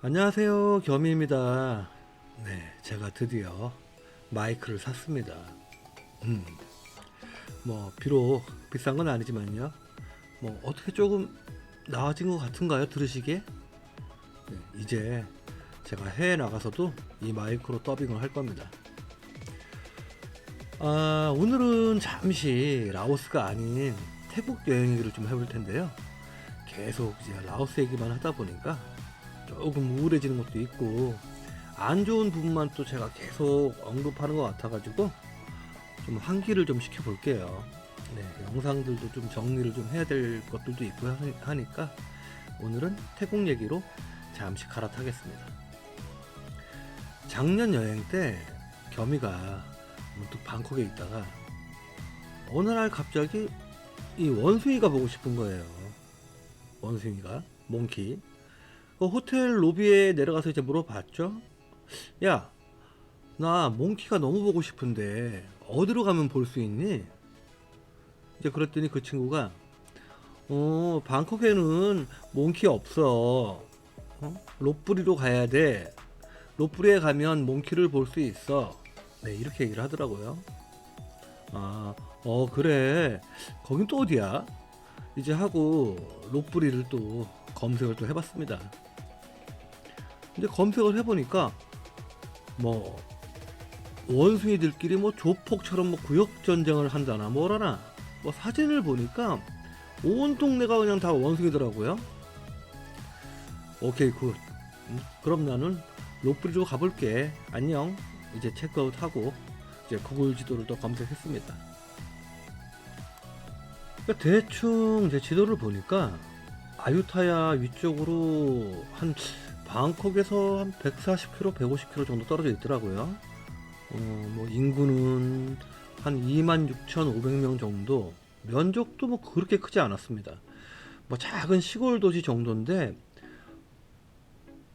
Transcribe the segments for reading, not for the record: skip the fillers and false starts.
안녕하세요, 겸입니다. 네, 제가 드디어 마이크를 샀습니다. 비록 비싼 건 아니지만요. 어떻게 조금 나아진 것 같은가요, 들으시기에? 네, 이제 제가 해외 나가서도 이 마이크로 더빙을 할 겁니다. 오늘은 잠시 라오스가 아닌 태국 여행 얘기를 좀 해볼 텐데요. 계속 이제 라오스 얘기만 하다 보니까 조금 우울해지는 것도 있고 안 좋은 부분만 또 제가 계속 언급하는 것 같아가지고 좀 환기를 좀 시켜볼게요. 네, 영상들도 좀 정리를 좀 해야 될 것들도 있고 하니까 오늘은 태국 얘기로 잠시 갈아타겠습니다. 작년 여행 때 겸이가 문득 방콕에 있다가 어느 날 갑자기 이 원숭이가 보고 싶은 거예요. 원숭이가 몽키. 그 호텔 로비에 내려가서 이제 물어봤죠. 야, 나 몽키가 너무 보고 싶은데 어디로 가면 볼 수 있니? 이제 그랬더니 그 친구가 방콕에는 몽키 없어. 롯부리로 가야 돼. 롯부리에 가면 몽키를 볼 수 있어. 네, 이렇게 얘기를 하더라고요. 그래. 거긴 또 어디야? 이제 하고 롯부리를 또 검색을 또 해봤습니다. 근데 검색을 해보니까 원숭이들끼리 조폭처럼 구역 전쟁을 한다나 뭐라나 사진을 보니까 온 동네가 그냥 다 원숭이더라고요. 오케이, 굿. 그럼 나는 롯부리로 가볼게. 안녕. 이제 체크아웃하고 이제 구글 지도를 또 검색했습니다. 그러니까 대충 제 지도를 보니까 아유타야 위쪽으로 한 방콕에서 한 140km, 150km 정도 떨어져 있더라고요. 인구는 한 26,500명 정도, 면적도 그렇게 크지 않았습니다. 작은 시골 도시 정도인데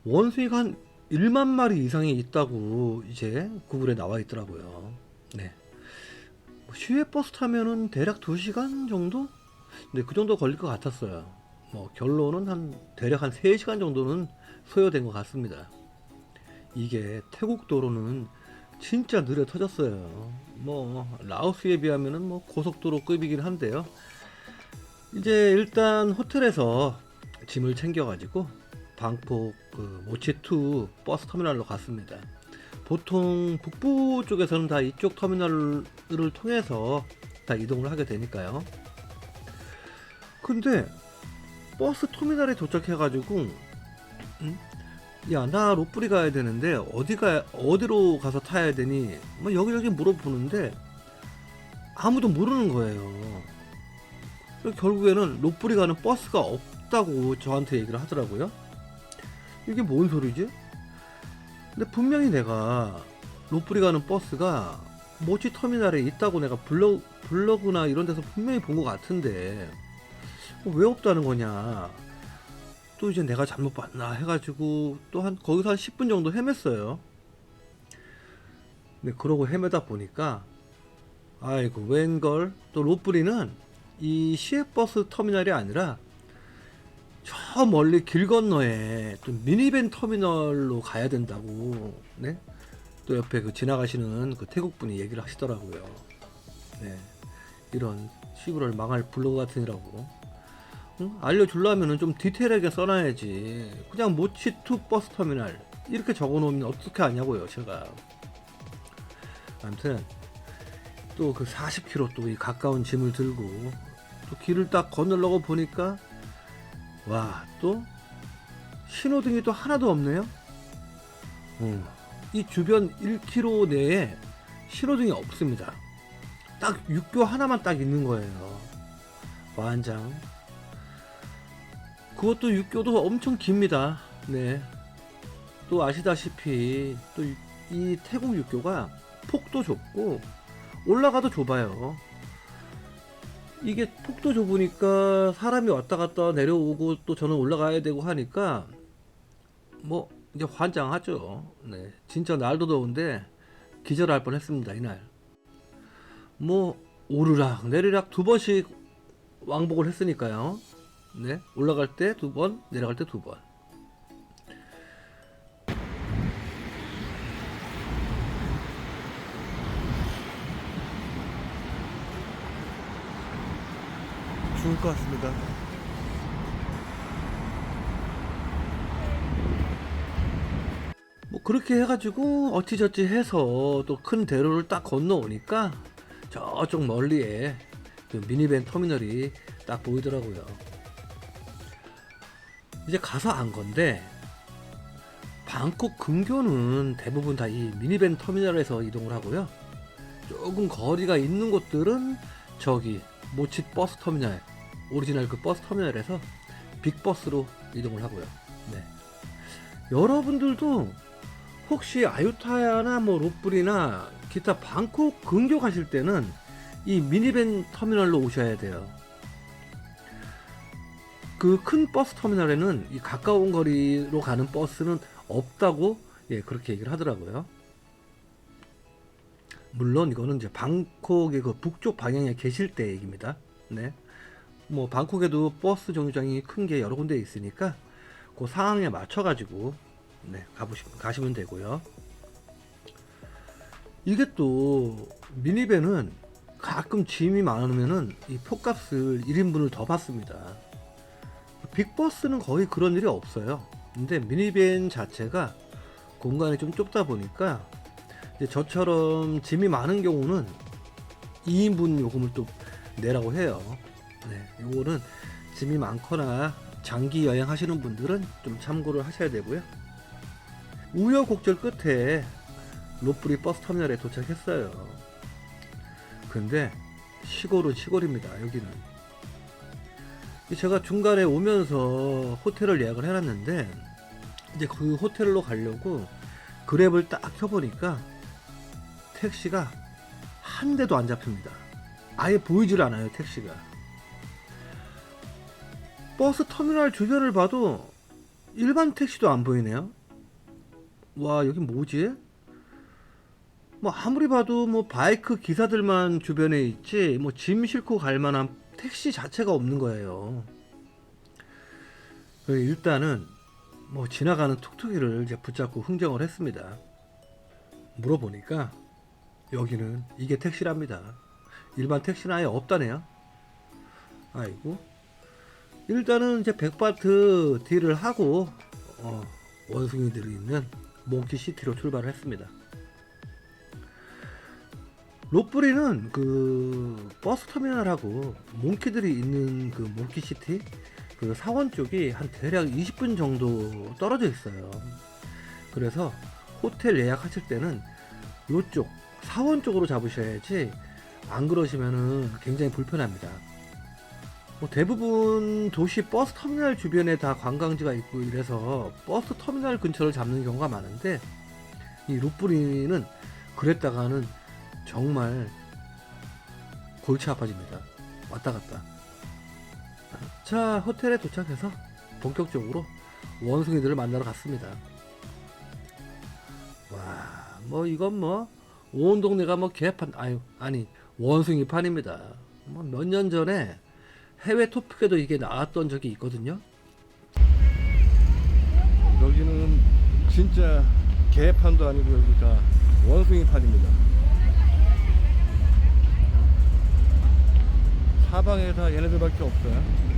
원숭이가 한 1만 마리 이상이 있다고 이제 구글에 나와 있더라고요. 네. 시외버스 타면은 대략 2시간 정도? 네, 그 정도 걸릴 것 같았어요. 결론은 대략 한 3시간 정도는 소요된 것 같습니다. 이게 태국 도로는 진짜 느려 터졌어요. 라오스에 비하면은 고속도로급이긴 한데요. 이제 일단 호텔에서 짐을 챙겨가지고 방콕 모치2 버스 터미널로 갔습니다. 보통 북부 쪽에서는 다 이쪽 터미널을 통해서 다 이동을 하게 되니까요. 근데 버스 터미널에 도착해가지고 야, 나 롯부리 가야 되는데 어디로 가서 타야 되니? 여기저기 물어보는데 아무도 모르는 거예요. 결국에는 롯부리 가는 버스가 없다고 저한테 얘기를 하더라고요. 이게 뭔 소리지? 근데 분명히 내가 롯부리 가는 버스가 모치 터미널에 있다고 내가 블로그나 이런 데서 분명히 본 것 같은데 왜 없다는 거냐. 또 이제 내가 잘못 봤나 해가지고 거기서 한 10분 정도 헤맸어요. 근데 그러고 헤매다 보니까 아이고 웬걸, 또 롯부리는 이 시외버스 터미널이 아니라 저 멀리 길 건너에 또 미니밴 터미널로 가야 된다고. 네? 또 옆에 지나가시는 태국 분이 얘기를 하시더라고요. 네. 이런 시부럴 망할 블로그 같으니라고. 알려주려면은 좀 디테일하게 써놔야지. 그냥 모치2 버스 터미널 이렇게 적어놓으면 어떻게 하냐고요, 제가. 아무튼 또 40km 또 이 가까운 짐을 들고 또 길을 딱 건너려고 보니까 또 신호등이 또 하나도 없네요. 이 주변 1km 내에 신호등이 없습니다. 딱 육교 하나만 딱 있는 거예요. 완장. 그것도 육교도 엄청 깁니다. 네. 또 아시다시피 또 이 태국 육교가 폭도 좁고 올라가도 좁아요. 이게 폭도 좁으니까 사람이 왔다 갔다 내려오고 또 저는 올라가야 되고 하니까 이제 환장하죠. 네. 진짜 날도 더운데 기절할 뻔했습니다, 이날. 오르락 내리락 2번씩 왕복을 했으니까요. 네, 올라갈 때 2번, 내려갈 때 2번. 죽을 것 같습니다. 뭐 그렇게 해가지고 어찌저찌 해서 또 큰 대로를 딱 건너오니까 저쪽 멀리에 그 미니밴 터미널이 딱 보이더라고요. 이제 가서 안 건데 방콕 근교는 대부분 다 이 미니밴 터미널에서 이동을 하고요. 조금 거리가 있는 곳들은 저기 모칫 버스 터미널, 오리지널 그 버스 터미널에서 빅버스로 이동을 하고요. 네. 여러분들도 혹시 아유타야나 뭐 롯불이나 기타 방콕 근교 가실 때는 이 미니밴 터미널로 오셔야 돼요. 그 큰 버스 터미널에는 이 가까운 거리로 가는 버스는 없다고 그렇게 얘기를 하더라고요. 물론 이거는 이제 방콕의 그 북쪽 방향에 계실 때 얘기입니다. 네. 뭐 방콕에도 버스 정류장이 큰 게 여러 군데 있으니까 그 상황에 맞춰 가지고 가시면 되고요. 이게 또 미니밴은 가끔 짐이 많으면은 이 표값을 1인분을 더 받습니다. 빅버스는 거의 그런 일이 없어요. 근데 미니밴 자체가 공간이 좀 좁다 보니까 이제 저처럼 짐이 많은 경우는 2인분 요금을 또 내라고 해요. 네, 요거는 짐이 많거나 장기 여행 하시는 분들은 좀 참고를 하셔야 되고요. 우여곡절 끝에 롯불이 버스 터미널에 도착했어요. 근데 시골은 시골입니다. 여기는 제가 중간에 오면서 호텔을 예약을 해놨는데 이제 그 호텔로 가려고 그랩을 딱 켜보니까 택시가 한 대도 안 잡힙니다. 아예 보이질 않아요. 택시가. 버스 터미널 주변을 봐도 일반 택시도 안 보이네요. 와, 여기 뭐지? 뭐 아무리 봐도 뭐 바이크 기사들만 주변에 있지 뭐 짐 싣고 갈 만한 택시 자체가 없는 거예요. 일단은 뭐 지나가는 툭툭이를 이제 붙잡고 흥정을 했습니다. 물어보니까 여기는 이게 택시랍니다. 일반 택시는 아예 없다네요. 아이고. 일단은 이제 백바트 딜을 하고 원숭이들이 있는 몽키시티로 출발을 했습니다. 롯불이는 그 버스 터미널하고 몽키들이 있는 그 몽키시티 그 사원 쪽이 한 대략 20분 정도 떨어져 있어요. 그래서 호텔 예약하실 때는 이쪽 사원 쪽으로 잡으셔야지 안 그러시면은 굉장히 불편합니다. 뭐 대부분 도시 버스 터미널 주변에 다 관광지가 있고 이래서 버스 터미널 근처를 잡는 경우가 많은데 이 롯불이는 그랬다가는 정말 골치 아파집니다. 왔다 갔다. 자, 호텔에 도착해서 본격적으로 원숭이들을 만나러 갔습니다. 와, 뭐 이건 뭐 온 동네가 뭐 개판 아니 원숭이판입니다. 뭐 몇 년 전에 해외 토픽에도 이게 나왔던 적이 있거든요. 여기는 진짜 개판도 아니고 여기가 원숭이판입니다. 사방에 다 얘네들밖에 없어요.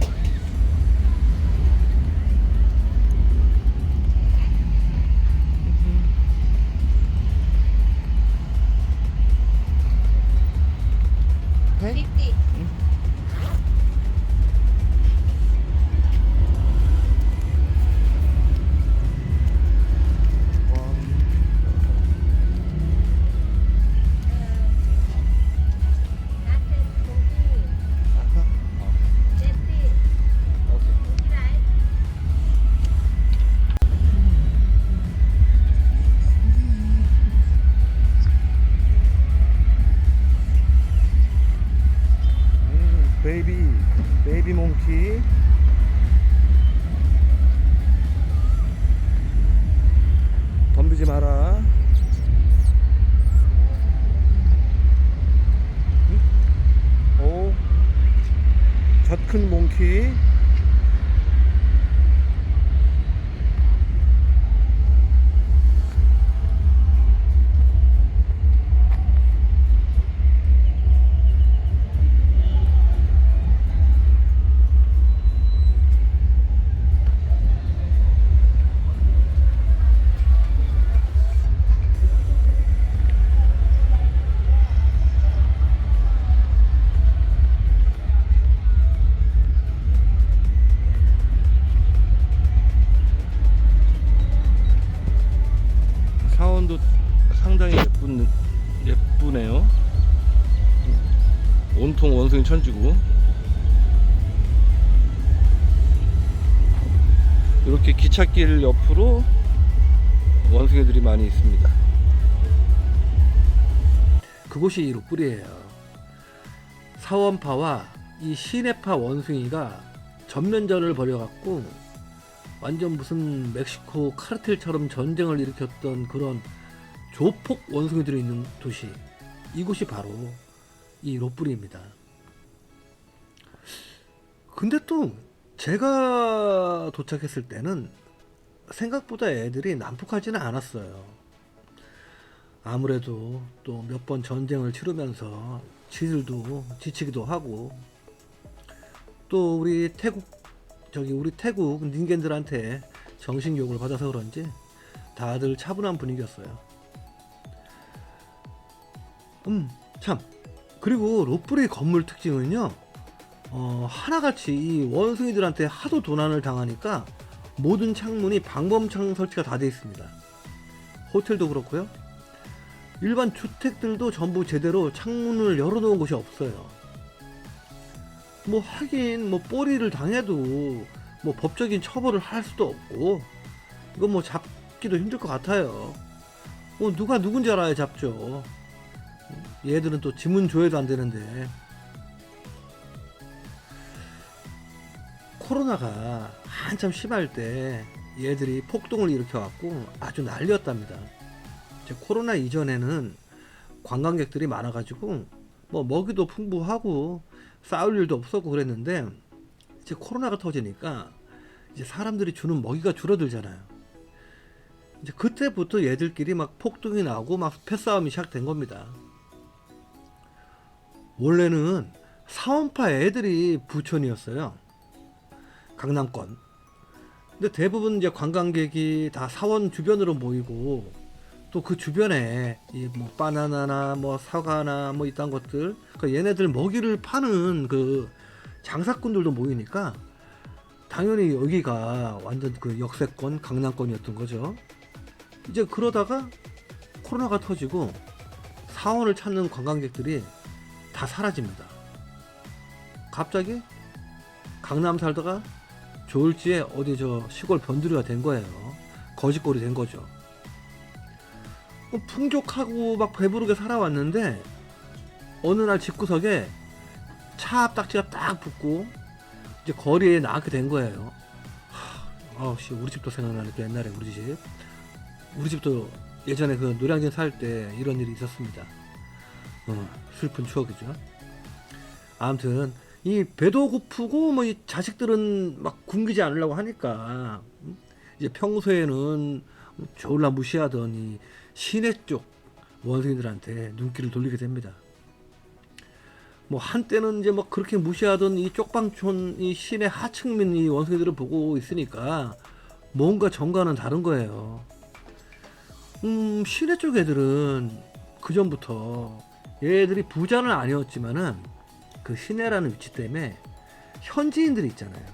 베이비 몽키. 덤비지 마라. 오, 젖 큰 몽키. 예쁘네요. 온통 원숭이 천지고 이렇게 기찻길 옆으로 원숭이들이 많이 있습니다. 그곳이 로뿔이에요. 사원파와 이 시내파 원숭이가 전면전을 벌여갖고 완전 무슨 멕시코 카르텔처럼 전쟁을 일으켰던 그런 조폭 원숭이들이 있는 도시, 이곳이 바로 이 로뿔입니다. 근데 또 제가 도착했을 때는 생각보다 애들이 난폭하지는 않았어요. 아무래도 또 몇 번 전쟁을 치르면서 지들도 지치기도 하고, 또 우리 태국 닌겐들한테 정신교육을 받아서 그런지 다들 차분한 분위기였어요. 참, 그리고 로뿔의 건물 특징은요, 하나같이 이 원숭이들한테 하도 도난을 당하니까 모든 창문이 방범창 설치가 다 되어 있습니다. 호텔도 그렇고요, 일반 주택들도 전부 제대로 창문을 열어놓은 곳이 없어요. 뭐 하긴 뭐 뽀리를 당해도 뭐 법적인 처벌을 할 수도 없고, 이건 뭐 잡기도 힘들 것 같아요. 뭐 누가 누군지 알아야 잡죠. 얘들은 또 지문 조회도 안 되는데. 코로나가 한참 심할 때 얘들이 폭동을 일으켜갖고 아주 난리였답니다. 코로나 이전에는 관광객들이 많아가지고 뭐 먹이도 풍부하고 싸울 일도 없었고 그랬는데, 이제 코로나가 터지니까 이제 사람들이 주는 먹이가 줄어들잖아요. 이제 그때부터 얘들끼리 막 폭동이 나고 막 패싸움이 시작된 겁니다. 원래는 사원파 애들이 부촌이었어요. 강남권. 근데 대부분 이제 관광객이 다 사원 주변으로 모이고, 또 그 주변에 이 뭐 바나나나 뭐 사과나 뭐 이딴 것들, 그러니까 얘네들 먹이를 파는 그 장사꾼들도 모이니까 당연히 여기가 완전 그 역세권 강남권이었던 거죠. 이제 그러다가 코로나가 터지고 사원을 찾는 관광객들이 다 사라집니다. 갑자기 강남 살다가 졸지에 어디 저 시골 변두리가 된 거예요. 거지꼴이 된 거죠. 풍족하고 막 배부르게 살아왔는데 어느 날 집구석에 차 앞딱지가 딱 붙고 이제 거리에 나가게 된 거예요. 아우씨, 우리 집도 생각나니까 옛날에 우리 집도 예전에 그 노량진 살 때 이런 일이 있었습니다. 슬픈 추억이죠. 아무튼 이 배도 고프고 뭐 이 자식들은 막 굶기지 않으려고 하니까 이제 평소에는 졸라 무시하던 이 시내 쪽 원숭이들한테 눈길을 돌리게 됩니다. 뭐 한때는 이제 뭐 그렇게 무시하던 이 쪽방촌 이 시내 하층민 이 원숭이들을 보고 있으니까 뭔가 정과는 다른 거예요. 시내 쪽 애들은 그 전부터 얘들이 부자는 아니었지만은 그 시내라는 위치 때문에 현지인들이 있잖아요.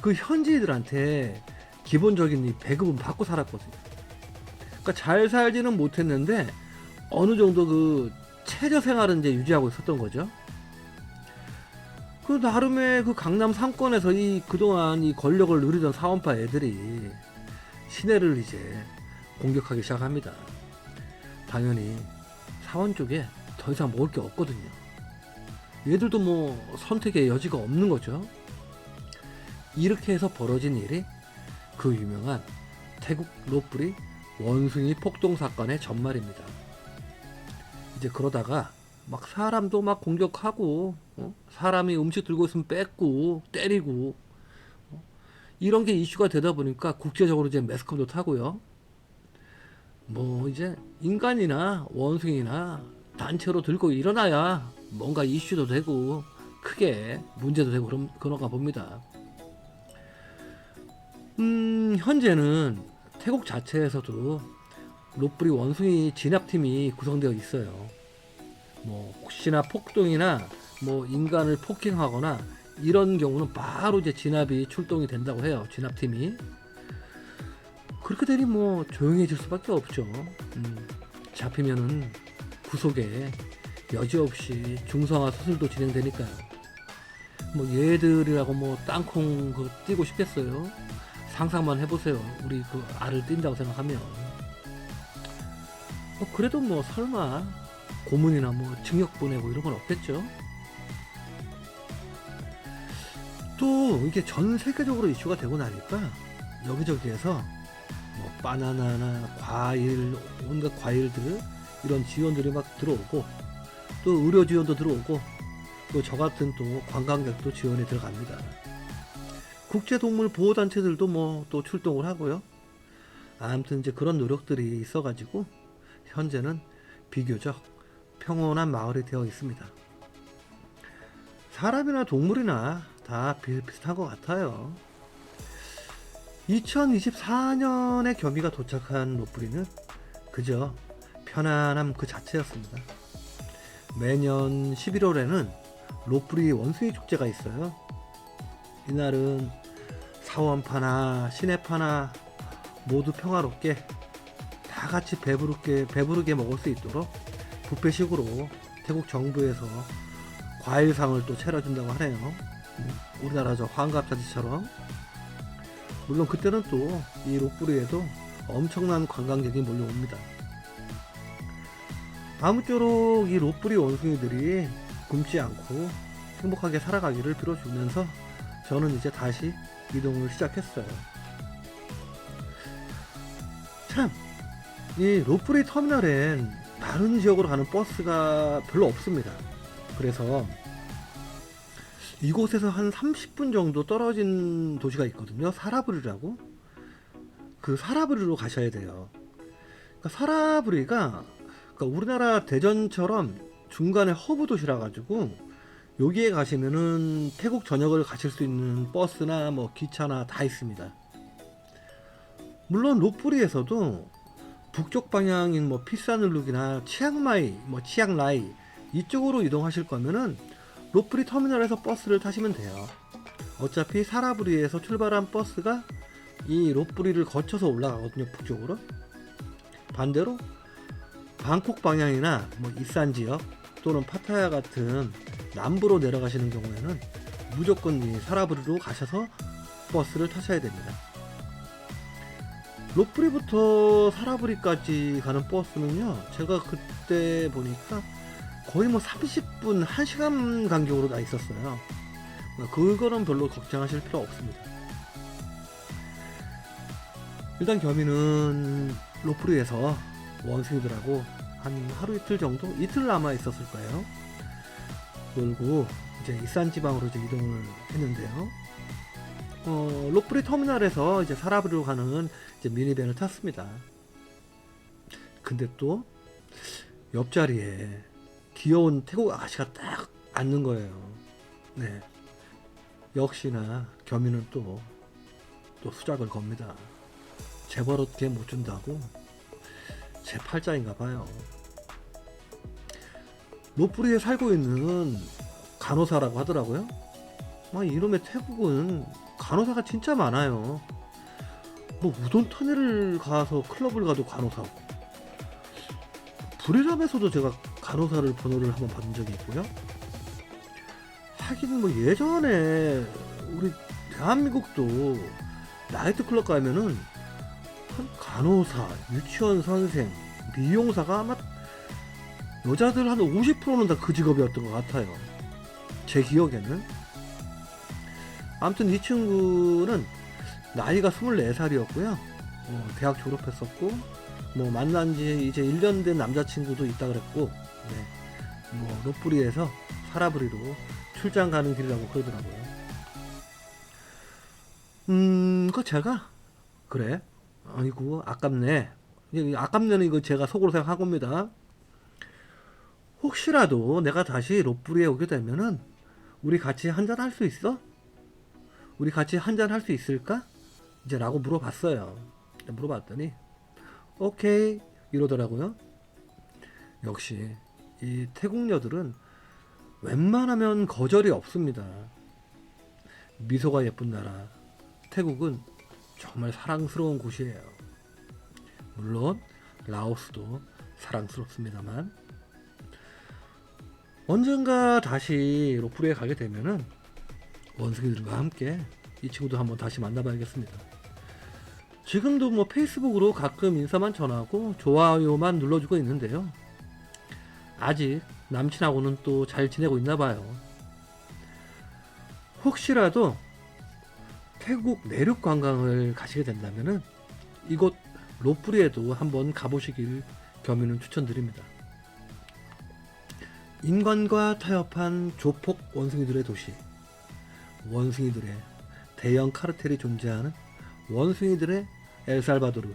그 현지인들한테 기본적인 이 배급은 받고 살았거든요. 그러니까 잘 살지는 못했는데 어느 정도 그 최저 생활은 이제 유지하고 있었던 거죠. 그 나름의 그 강남 상권에서 이 그동안 이 권력을 누리던 사원파 애들이 시내를 이제 공격하기 시작합니다. 당연히 사원 쪽에 더 이상 먹을 게 없거든요. 얘들도 뭐 선택의 여지가 없는 거죠. 이렇게 해서 벌어진 일이 그 유명한 태국 로뿔이 원숭이 폭동 사건의 전말입니다. 이제 그러다가 막 사람도 막 공격하고, 사람이 음식 들고 있으면 뺏고 때리고, 이런 게 이슈가 되다 보니까 국제적으로 이제 매스컴도 타고요. 뭐 이제 인간이나 원숭이나 단체로 들고 일어나야 뭔가 이슈도 되고 크게 문제도 되고 그런가 봅니다. 현재는 태국 자체에서도 로뿔이 원숭이 진압팀이 구성되어 있어요. 뭐 혹시나 폭동이나 뭐 인간을 폭행하거나 이런 경우는 바로 이제 진압이 출동이 된다고 해요. 진압팀이. 그렇게 되니 뭐 조용해질 수밖에 없죠. 잡히면은 속에 여지없이 중성화 수술도 진행되니까요. 뭐 얘들이라고 뭐 땅콩 그 띄고 싶겠어요? 상상만 해보세요. 우리 그 알을 띈다고 생각하면. 그래도 뭐 설마 고문이나 뭐 징역 보내고 이런 건 없겠죠? 또 이게 전 세계적으로 이슈가 되고 나니까 여기저기에서 뭐 바나나나 과일, 온갖 과일들 이런 지원들이 막 들어오고 또 의료 지원도 들어오고 또 저 같은 또 관광객도 지원이 들어갑니다. 국제동물 보호단체들도 뭐 또 출동을 하고요. 아무튼 이제 그런 노력들이 있어가지고 현재는 비교적 평온한 마을이 되어 있습니다. 사람이나 동물이나 다 비슷비슷한 것 같아요. 2024년에 겸이가 도착한 로프리는 그저 편안함 그 자체였습니다. 매년 11월에는 로프리 원숭이 축제가 있어요. 이날은 사원파나 시내파나 모두 평화롭게 다 같이 배부르게 먹을 수 있도록 뷔페식으로 태국 정부에서 과일상을 또 차려준다고 하네요. 우리나라 저 환갑잔치처럼. 물론 그때는 또 이 로프리에도 엄청난 관광객이 몰려옵니다. 아무쪼록 이 로프리 원숭이들이 굶지 않고 행복하게 살아가기를 빌어주면서 저는 이제 다시 이동을 시작했어요. 참, 이 로프리 터미널엔 다른 지역으로 가는 버스가 별로 없습니다. 그래서 이곳에서 한 30분 정도 떨어진 도시가 있거든요. 사라브리라고. 그 사라브리로 가셔야 돼요. 그러니까 사라브리가 그러니까 우리나라 대전처럼 중간에 허브 도시라 가지고 여기에 가시면은 태국 전역을 가실 수 있는 버스나 뭐 기차나 다 있습니다. 물론 로프리에서도 북쪽 방향인 뭐 피사눌룩이나 치앙마이, 뭐 치앙라이 이쪽으로 이동하실 거면은 로프리 터미널에서 버스를 타시면 돼요. 어차피 사라브리에서 출발한 버스가 이 로프리를 거쳐서 올라가거든요, 북쪽으로. 반대로 방콕 방향이나 뭐 이산 지역 또는 파타야 같은 남부로 내려가시는 경우에는 무조건 이 사라브리로 가셔서 버스를 타셔야 됩니다. 로프리부터 사라브리까지 가는 버스는요, 제가 그때 보니까 거의 뭐 30분, 1시간 간격으로 다 있었어요. 그거는 별로 걱정하실 필요 없습니다. 일단 겸이는 로프리에서 원숭이들하고 한 하루 이틀 정도? 이틀 남아 있었을 거예요. 그리고 이제 이산 지방으로 이제 이동을 했는데요. 로프리 터미널에서 이제 사라브리로 가는 이제 미니밴을 탔습니다. 근데 또 옆자리에 귀여운 태국 아가씨가 딱 앉는 거예요. 네. 역시나 겸이는 또 수작을 겁니다. 재 버릇게 못 준다고 제 팔자인가 봐요. 로프리에 살고 있는 간호사라고 하더라고요. 이놈의 태국은 간호사가 진짜 많아요. 뭐 우돈 터널을 가서 클럽을 가도 간호사고, 불이람에서도 제가 간호사를 번호를 한번 받은 적이 있고요. 하긴 뭐 예전에 우리 대한민국도 나이트클럽 가면은 한 간호사, 유치원 선생, 미용사가 아마 여자들 한 50%는 다 그 직업이었던 것 같아요. 제 기억에는. 아무튼 이 친구는 나이가 24살이었고요. 대학 졸업했었고, 뭐 만난 지 이제 1년 된 남자친구도 있다 그랬고, 네. 뭐 로프리에서 사라브리로 출장 가는 길이라고 그러더라고요. 그 제가 그래. 아이고 아깝네. 아깝네는 이거 제가 속으로 생각한 겁니다. 혹시라도 내가 다시 로프리에 오게 되면은 우리 같이 한잔 할 수 있어? 우리 같이 한잔 할 수 있을까? 이제 라고 물어봤어요. 물어봤더니 오케이 이러더라고요. 역시 이 태국녀들은 웬만하면 거절이 없습니다. 미소가 예쁜 나라 태국은 정말 사랑스러운 곳이에요. 물론 라오스도 사랑스럽습니다만. 언젠가 다시 로프리에 가게 되면은 원숭이들과 함께 이 친구도 한번 다시 만나봐야겠습니다. 지금도 뭐 페이스북으로 가끔 인사만 전하고 좋아요만 눌러주고 있는데요. 아직 남친하고는 또 잘 지내고 있나 봐요. 혹시라도 태국 내륙 관광을 가시게 된다면은 이곳 로프리에도 한번 가보시길 겸유는 추천드립니다. 인간과 타협한 조폭 원숭이들의 도시, 원숭이들의 대형 카르텔이 존재하는 원숭이들의 엘살바도르,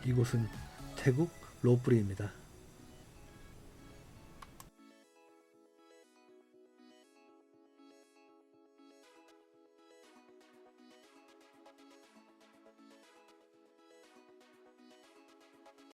이곳은 태국 로프리입니다.